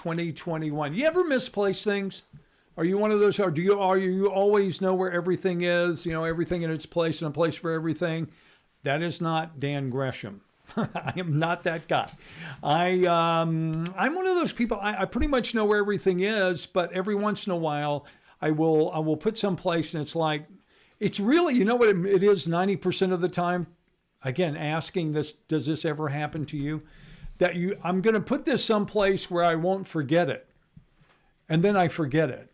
2021. You ever misplace things? Are you one of those, or are you always know where everything is, everything in its place and a place for everything? That is not Dan Gresham. I am not that guy. I'm one of those people. I pretty much know where everything is, but every once in a while, I will put someplace, and it's really, you know what it is 90% of the time. Again, asking this, does this ever happen to you? I'm going to put this someplace where I won't forget it, and then I forget it.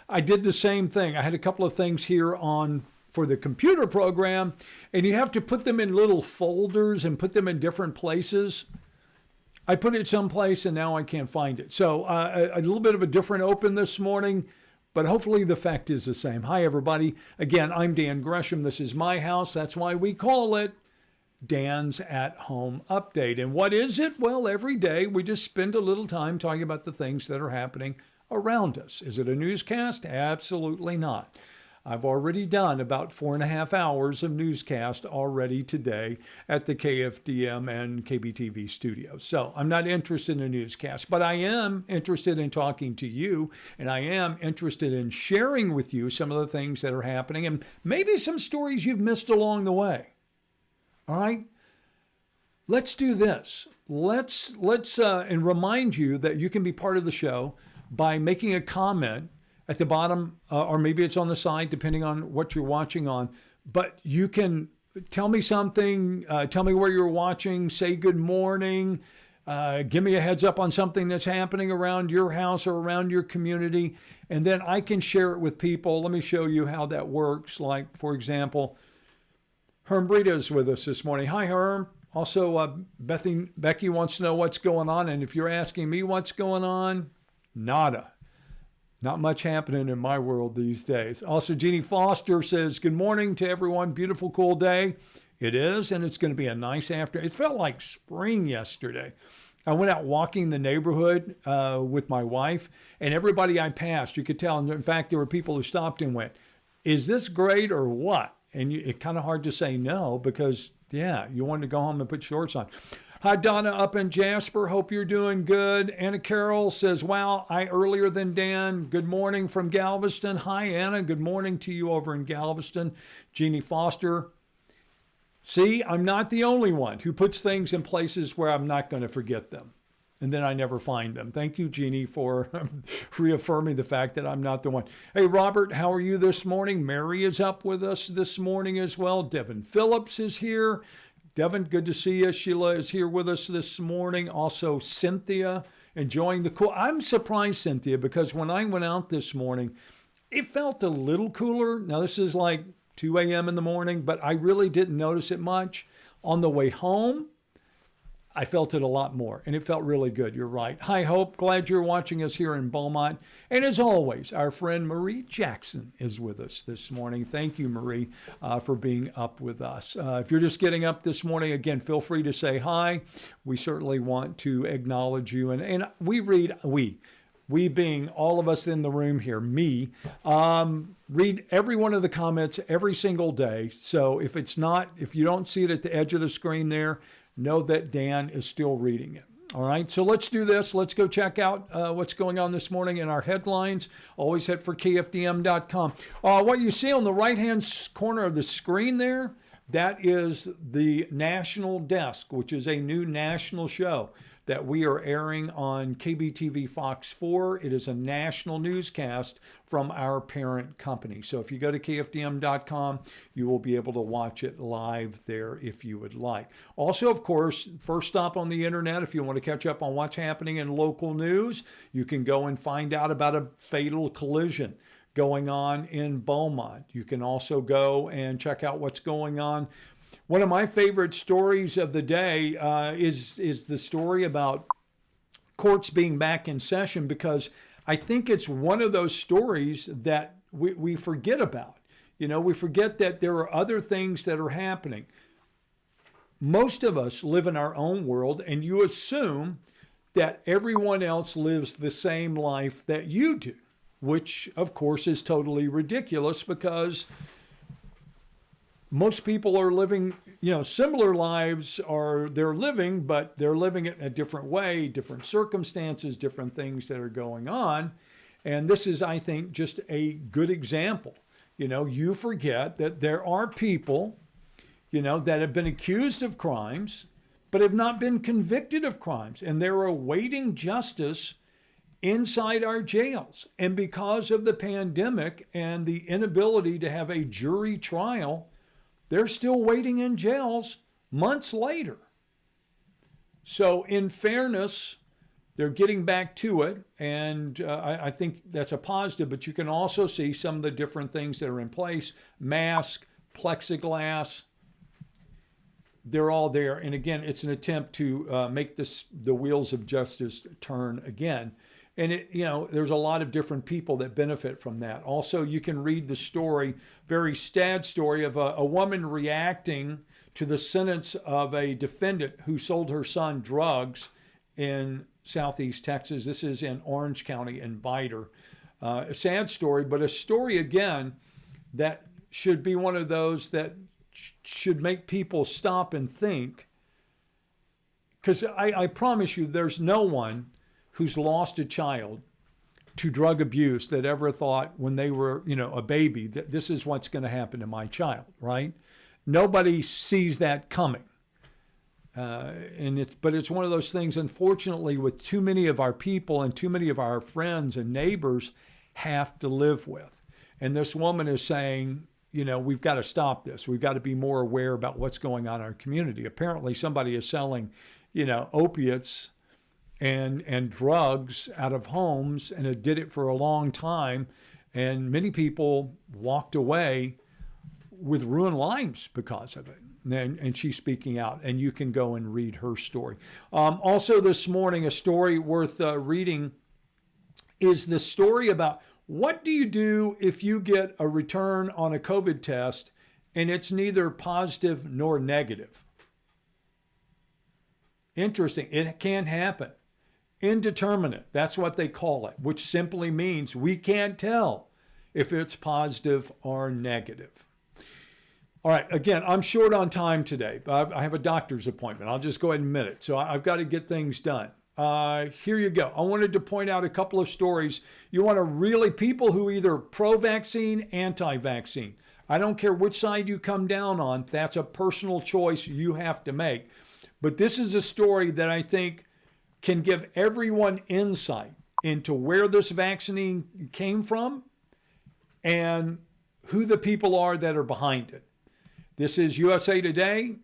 I did the same thing. I had a couple of things here for the computer program, and you have to put them in little folders and put them in different places. I put it someplace and now I can't find it. So a little bit of a different open this morning, but hopefully the fact is the same. Hi, everybody. Again, I'm Dan Gresham. This is my house. That's why we call it Dan's At Home Update. And what is it? Well, every day we just spend a little time talking about the things that are happening around us. Is it a newscast? Absolutely not. I've already done about 4.5 hours of newscast already today at the KFDM and KBTV studios. So I'm not interested in a newscast, but I am interested in talking to you, and I am interested in sharing with you some of the things that are happening and maybe some stories you've missed along the way. All right? Let's do this. Let's and remind you that you can be part of the show by making a comment at the bottom, or maybe it's on the side, depending on what you're watching on. But you can tell me something, tell me where you're watching, say good morning, give me a heads up on something that's happening around your house or around your community, and then I can share it with people. Let me show you how that works. Like, for example, Herm Brita is with us this morning. Hi, Herm. Also, Becky wants to know what's going on, and if you're asking me what's going on, nada. Not much happening in my world these days. Also, Jeannie Foster says, good morning to everyone. Beautiful, cool day. It is, and it's going to be a nice afternoon. It felt like spring yesterday. I went out walking the neighborhood with my wife, and everybody I passed, you could tell. And in fact, there were people who stopped and went, is this great or what? And it's kind of hard to say no because, yeah, you wanted to go home and put shorts on. Hi, Donna up in Jasper. Hope you're doing good. Anna Carroll says, wow, I earlier than Dan. Good morning from Galveston. Hi, Anna. Good morning to you over in Galveston. Jeannie Foster. See, I'm not the only one who puts things in places where I'm not going to forget them. And then I never find them. Thank you, Jeannie, for reaffirming the fact that I'm not the one. Hey, Robert, how are you this morning? Mary is up with us this morning as well. Devin Phillips is here. Devin, good to see you. Sheila is here with us this morning. Also, Cynthia, enjoying the cool. I'm surprised, Cynthia, because when I went out this morning, it felt a little cooler. Now, this is like 2 a.m. in the morning, but I really didn't notice it much. On the way home, I felt it a lot more, and it felt really good. You're right. Hi, Hope. Glad you're watching us here in Beaumont. And as always, our friend Marie Jackson is with us this morning. Thank you, Marie, for being up with us. If you're just getting up this morning, again, feel free to say hi. We certainly want to acknowledge you. And we being all of us in the room here, read every one of the comments every single day. So if you don't see it at the edge of the screen there, know that Dan is still reading it. All right, so let's do this. Let's go check out what's going on this morning in our headlines. Always head for KFDM.com. What you see on the right-hand corner of the screen there, that is the National Desk, which is a new national show that we are airing on KBTV Fox 4. It is a national newscast from our parent company. So if you go to KFDM.com, you will be able to watch it live there if you would like. Also, of course, first stop on the internet, if you want to catch up on what's happening in local news, you can go and find out about a fatal collision going on in Beaumont. You can also go and check out what's going on. One of my favorite stories of the day is the story about courts being back in session, because I think it's one of those stories that we forget about. You know, we forget that there are other things that are happening. Most of us live in our own world, and you assume that everyone else lives the same life that you do, which, of course, is totally ridiculous, because most people are living, similar lives are they're living, but they're living it in a different way, different circumstances, different things that are going on. And this is, I think, just a good example. You forget that there are people, that have been accused of crimes, but have not been convicted of crimes. And they're awaiting justice inside our jails. And because of the pandemic and the inability to have a jury trial, they're still waiting in jails months later. So in fairness, they're getting back to it. And I think that's a positive, but you can also see some of the different things that are in place. Mask, plexiglass, they're all there. And again, it's an attempt to make the wheels of justice turn again. And there's a lot of different people that benefit from that. Also, you can read the story, very sad story of a woman reacting to the sentence of a defendant who sold her son drugs in Southeast Texas. This is in Orange County in Vidor. A sad story, but a story, again, that should be one of those that should make people stop and think. Because I promise you, there's no one who's lost a child to drug abuse that ever thought when they were, a baby, that this is what's going to happen to my child, right? Nobody sees that coming. But it's one of those things, unfortunately, with too many of our people and too many of our friends and neighbors have to live with. And this woman is saying, we've got to stop this. We've got to be more aware about what's going on in our community. Apparently somebody is selling, opiates and drugs out of homes, and it did it for a long time. And many people walked away with ruined lives because of it. And she's speaking out, and you can go and read her story. Also this morning, a story worth reading is the story about what do you do if you get a return on a COVID test and it's neither positive nor negative. Interesting. It can happen. Indeterminate, that's what they call it, which simply means we can't tell if it's positive or negative. All right, again, I'm short on time today. I have a doctor's appointment. I'll just go ahead and admit it. So I've got to get things done. Here you go. I wanted to point out a couple of stories. You want to really, people who either pro-vaccine, anti-vaccine. I don't care which side you come down on. That's a personal choice you have to make. But this is a story that I think can give everyone insight into where this vaccine came from and who the people are that are behind it. This is USA Today.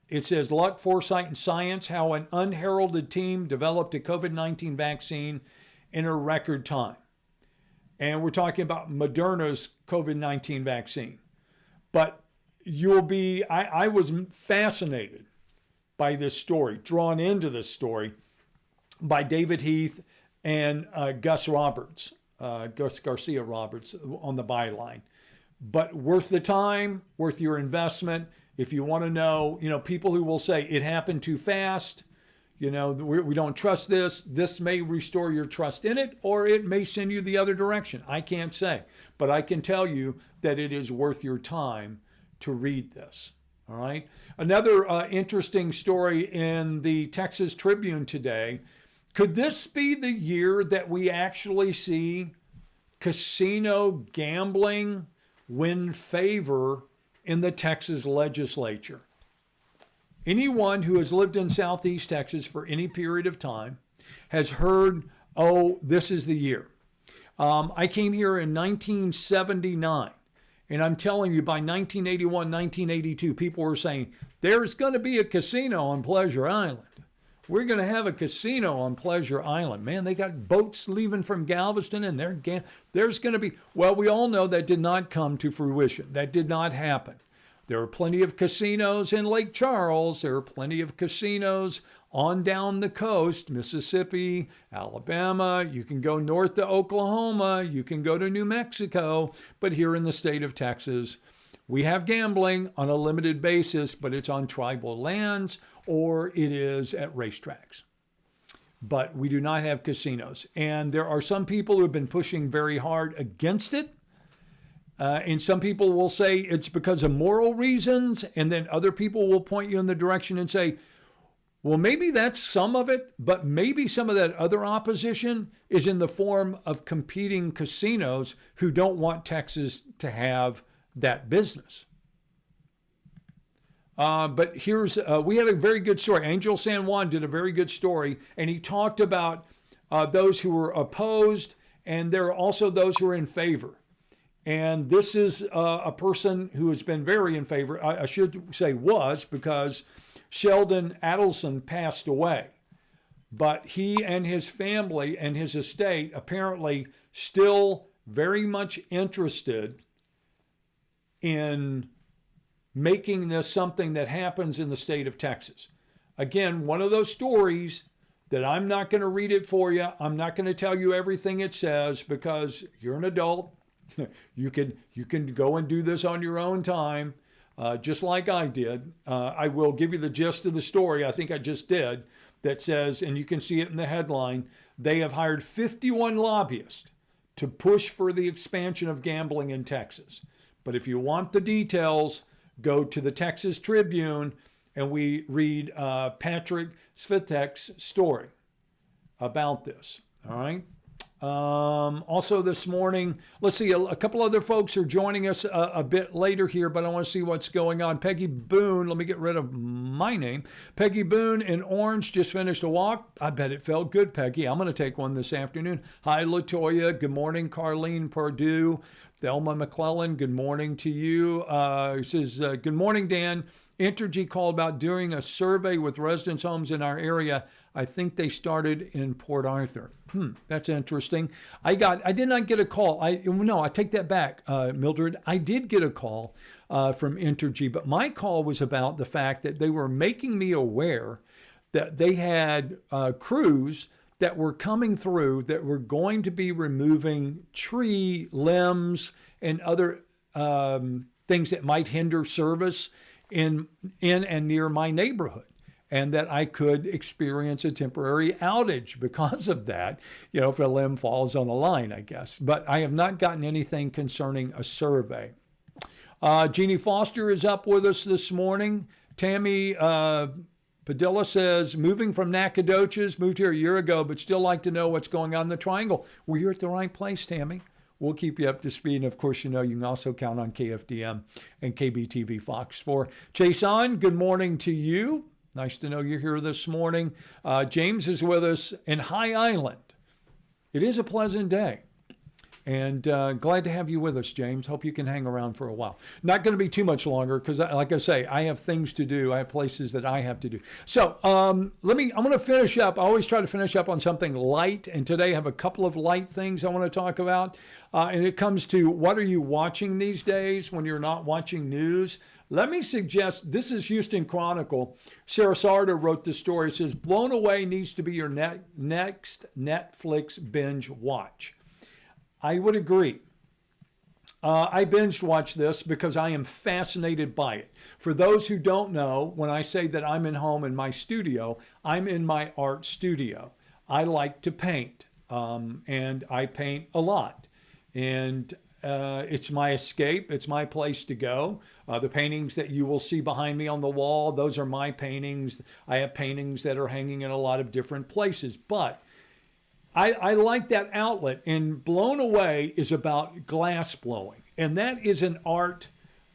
It says, luck, foresight, and science, how an unheralded team developed a COVID-19 vaccine in a record time. And we're talking about Moderna's COVID-19 vaccine. But I was fascinated by this story, drawn into this story by David Heath and Gus Garcia Roberts on the byline. But worth the time, worth your investment. If you want to know, people who will say it happened too fast, we don't trust this. This may restore your trust in it, or it may send you the other direction. I can't say, but I can tell you that it is worth your time to read this. All right. Another interesting story in the Texas Tribune today. Could this be the year that we actually see casino gambling win favor in the Texas legislature? Anyone who has lived in Southeast Texas for any period of time has heard, this is the year. I came here in 1979, and I'm telling you, by 1981, 1982, people were saying, there's going to be a casino on Pleasure Island. We're going to have a casino on Pleasure Island. Man, they got boats leaving from Galveston, and there's going to be, well, we all know that did not come to fruition. That did not happen. There are plenty of casinos in Lake Charles. There are plenty of casinos on down the coast, Mississippi, Alabama. You can go north to Oklahoma. You can go to New Mexico. But here in the state of Texas, we have gambling on a limited basis, but it's on tribal lands or it is at racetracks. But we do not have casinos. And there are some people who have been pushing very hard against it. And some people will say it's because of moral reasons, and then other people will point you in the direction and say, well, maybe that's some of it, but maybe some of that other opposition is in the form of competing casinos who don't want Texas to have that business. But we had a very good story. Angel San Juan did a very good story, and he talked about those who were opposed, and there are also those who are in favor. And this is a person who has been very in favor. I should say was, because Sheldon Adelson passed away. But he and his family and his estate apparently still very much interested in making this something that happens in the state of Texas. Again, one of those stories that I'm not going to read it for you. I'm not going to tell you everything it says because you're an adult. You can go and do this on your own time, just like I did. I will give you the gist of the story. I think I just did. That says, and you can see it in the headline, they have hired 51 lobbyists to push for the expansion of gambling in Texas. But if you want the details, go to the Texas Tribune and we read Patrick Svitek's story about this. All right. Also this morning, let's see, a couple other folks are joining us a bit later here, but I want to see what's going on. Peggy Boone, let me get rid of my name. Peggy Boone in Orange just finished a walk. I bet it felt good, Peggy. I'm going to take one this afternoon. Hi, Latoya. Good morning, Carlene Purdue. Thelma McClellan, good morning to you. He says, good morning, Dan. Entergy called about doing a survey with residence homes in our area. I think they started in Port Arthur. That's interesting. I did not get a call. I take that back, Mildred. I did get a call from Entergy, but my call was about the fact that they were making me aware that they had crews that were coming through that were going to be removing tree limbs and other things that might hinder service in and near my neighborhood, and that I could experience a temporary outage because of that, if a limb falls on a line, I guess. But I have not gotten anything concerning a survey. Jeannie Foster is up with us this morning. Tammy Padilla says, moving from Nacogdoches, moved here a year ago, but still like to know what's going on in the Triangle. Well, you're at the right place, Tammy. We'll keep you up to speed. And of course, you can also count on KFDM and KBTV Fox 4. Jason, good morning to you. Nice to know you're here this morning. James is with us in High Island. It is a pleasant day. And glad to have you with us, James. Hope you can hang around for a while. Not going to be too much longer because, like I say, I have things to do. I have places that I have to do. So I'm going to finish up. I always try to finish up on something light. And today I have a couple of light things I want to talk about. And it comes to what are you watching these days when you're not watching news? Let me suggest, this is Houston Chronicle. Sarah Sarda wrote this story. It says, Blown Away needs to be your next Netflix binge watch. I would agree. I binge watch this because I am fascinated by it. For those who don't know, when I say that I'm home in my studio, I'm in my art studio. I like to paint, and I paint a lot. And it's my escape. It's my place to go. The paintings that you will see behind me on the wall, those are my paintings. I have paintings that are hanging in a lot of different places. But I like that outlet, and Blown Away is about glass blowing. And that is an art,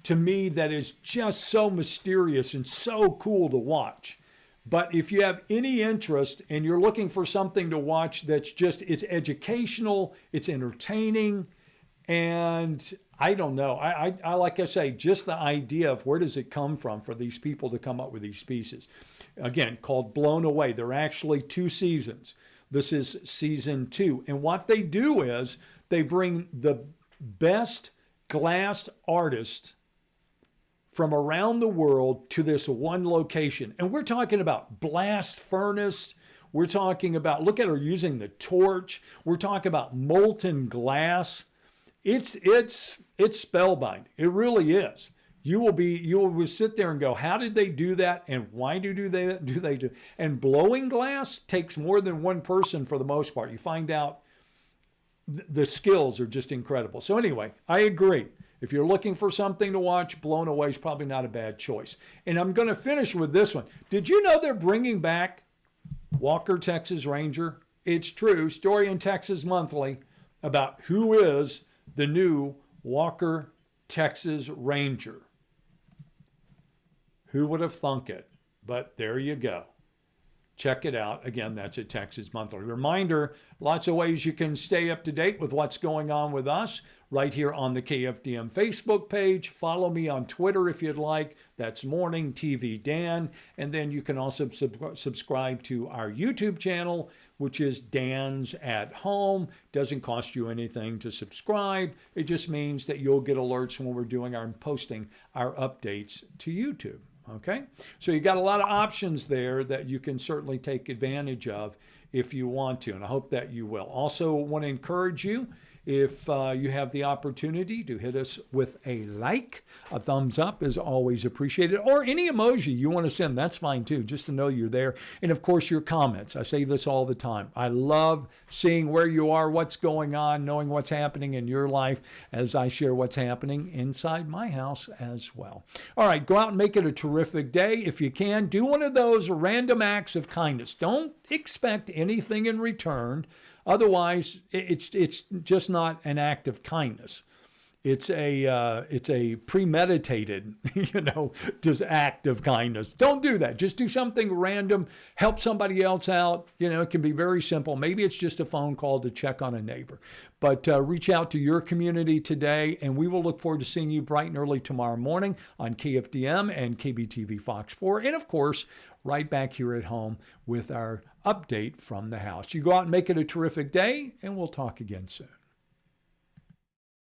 to me, that is just so mysterious and so cool to watch. But if you have any interest and you're looking for something to watch that's it's educational, it's entertaining, and I don't know, I like I say, just the idea of where does it come from for these people to come up with these pieces. Again, called Blown Away. There are actually 2 seasons. This is season 2. And what they do is they bring the best glass artists from around the world to this one location. And we're talking about blast furnace. We're talking about, look at her using the torch. We're talking about molten glass. It's spellbinding. It really is. You will sit there and go, how did they do that? And why do they do? And blowing glass takes more than one person for the most part. You find out the skills are just incredible. So anyway, I agree. If you're looking for something to watch, Blown Away is probably not a bad choice. And I'm going to finish with this one. Did you know they're bringing back Walker, Texas Ranger? It's true. Story in Texas Monthly about who is the new Walker, Texas Ranger. Who would have thunk it? But there you go. Check it out. Again, that's at Texas Monthly. Reminder, lots of ways you can stay up to date with what's going on with us right here on the KFDM Facebook page. Follow me on Twitter if you'd like. That's Morning TV Dan. And then you can also subscribe to our YouTube channel, which is Dan's at Home. Doesn't cost you anything to subscribe. It just means that you'll get alerts when we're doing our posting our updates to YouTube. Okay, so you got a lot of options there that you can certainly take advantage of if you want to, and I hope that you will. Also want to encourage you, if you have the opportunity, to hit us with a like. A thumbs up is always appreciated, or any emoji you want to send, that's fine too, just to know you're there. And of course, your comments. I say this all the time. I love seeing where you are, what's going on, knowing what's happening in your life as I share what's happening inside my house as well. All right, go out and make it a terrific day. If you can, do one of those random acts of kindness. Don't expect anything in return. Otherwise, it's just not an act of kindness. It's a premeditated, just act of kindness. Don't do that. Just do something random. Help somebody else out. It can be very simple. Maybe it's just a phone call to check on a neighbor. But reach out to your community today, and we will look forward to seeing you bright and early tomorrow morning on KFDM and KBTV Fox 4, and of course, right back here at home with our update from the house. You go out and make it a terrific day, and we'll talk again soon.